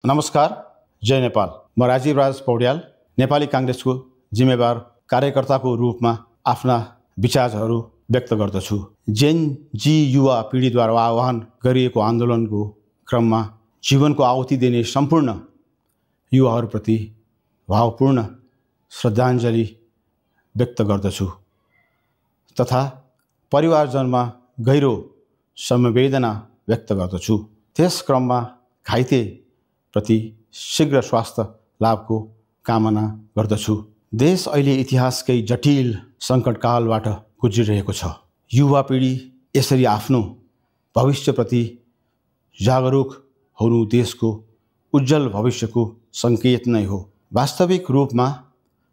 नमस्कार, जय नेपाल। म राजीव राज पौड्याल नेपाली कांग्रेसको जिम्मेवार कार्यकर्ताको रूपमा आफ्ना विचारहरू व्यक्त गर्दछु। जेन जी युवा पीढीद्वारा आह्वान गरिएको आन्दोलनको क्रममा जीवनको आहुति दिने सम्पूर्ण युवाहरूप्रति भावपूर्ण श्रद्धाञ्जली व्यक्त गर्दछु तथा परिवारजनमा गहिरो संवेदना व्यक्त गर्दछु। त्यस क्रममा घाइते प्रति शीघ्र स्वास्थ्य लाभको कामना गर्दछु। देश अहिले इतिहासकै जटिल सङ्कटकालबाट गुज्रिरहेको छ। युवा पिँढी यसरी आफ्नो भविष्यप्रति जागरुक हुनु देशको उज्जवल भविष्यको सङ्केत नै हो। वास्तविक रूपमा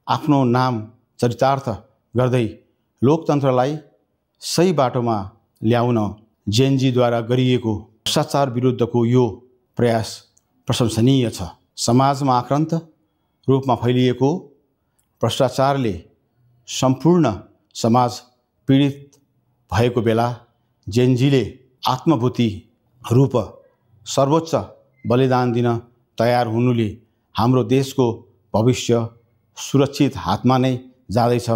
आफ्नो नाम चरितार्थ गर्दै लोकतन्त्रलाई सही बाटोमा ल्याउन जेनजीद्वारा गरिएको भ्रष्टाचार विरुद्धको यो प्रयास प्रशंसनीय छ। समाजमा आक्रान्त रूपमा फैलिएको भ्रष्टाचारले सम्पूर्ण समाज पीडित भएको बेला जेनजीले आत्मभूति रूप सर्वोच्च बलिदान दिन तयार हुनुले हाम्रो देशको भविष्य सुरक्षित हातमा नै जाँदैछ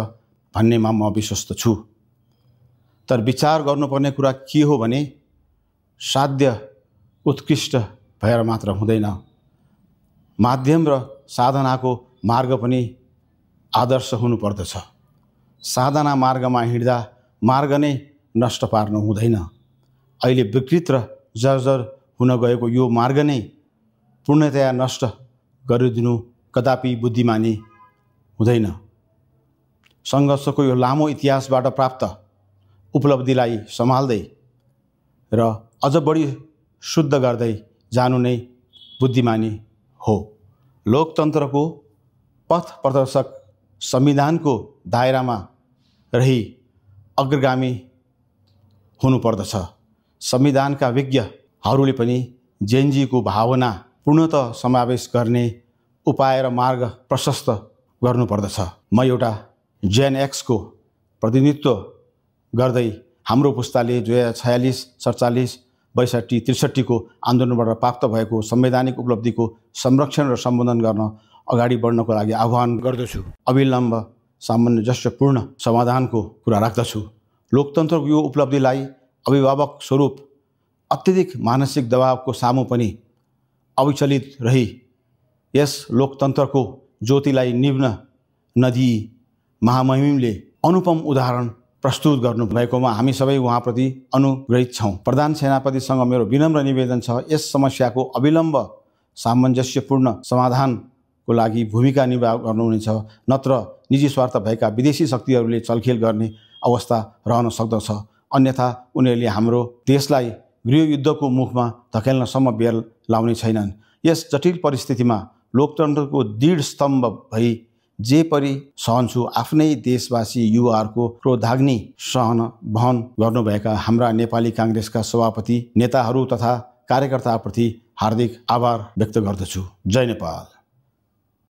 भन्नेमा म विश्वस्त छु। तर विचार गर्नुपर्ने कुरा के हो भने साध्य उत्कृष्ट भएर मात्र हुँदैन, माध्यम र साधनाको मार्ग पनि आदर्श हुनुपर्दछ। साधना मार्गमा हिँड्दा मार्ग नै नष्ट पार्नु हुँदैन। अहिले विकृत र जर्जर हुन गएको यो मार्ग नै पूर्णतया नष्ट गरिदिनु कदापि बुद्धिमानी हुँदैन। सङ्घर्षको यो लामो इतिहासबाट प्राप्त उपलब्धिलाई सम्हाल्दै र अझ बढी शुद्ध गर्दै जानु नै बुद्धिमानी हो। लोकतन्त्रको पथ प्रदर्शक संविधानको दायरामा रही अग्रगामी हुनुपर्दछ। संविधानका विज्ञहरूले पनि जेनजीको भावना पूर्णतः समावेश गर्ने उपाय र मार्ग प्रशस्त गर्नुपर्दछ। म एउटा जेन एक्सको प्रतिनिधित्व गर्दै हाम्रो पुस्ताले 2046, 47, 62, 63 को आन्दोलनबाट प्राप्त भएको संवैधानिक उपलब्धिको संरक्षण र सम्बोधन गर्न अगाडि बढ्नको लागि आह्वान गर्दछु। अविलम्ब सामञ्जस्यपूर्ण समाधानको कुरा राख्दछु। लोकतन्त्रको यो उपलब्धिलाई अभिभावक स्वरूप अत्यधिक मानसिक दबावको सामु पनि अविचलित रही यस लोकतन्त्रको ज्योतिलाई निभ्न नदिई महामहिमले अनुपम उदाहरण प्रस्तुत गर्नुभएकोमा हामी सबै उहाँप्रति अनुग्रहित छौँ। प्रधान सेनापतिसँग मेरो विनम्र निवेदन छ, यस समस्याको अविलम्ब सामञ्जस्यपूर्ण समाधानको लागि भूमिका निर्वाह गर्नुहुनेछ, नत्र निजी स्वार्थ भएका विदेशी शक्तिहरूले चलखेल गर्ने अवस्था रहन सक्दछ। अन्यथा उनीहरूले हाम्रो देशलाई गृहयुद्धको मुखमा धकेल्नसम्म बेर लाउने छैनन्। यस जटिल परिस्थितिमा लोकतन्त्रको दृढ स्तम्भ भई जे परि सहन्छु आफ्नै देशवासी युवाहरूको क्रोधाग्नि सहन वहन गर्नुभएका हाम्रा नेपाली कांग्रेसका सभापति नेताहरू तथा कार्यकर्ताप्रति हार्दिक आभार व्यक्त गर्दछु। जय नेपाल।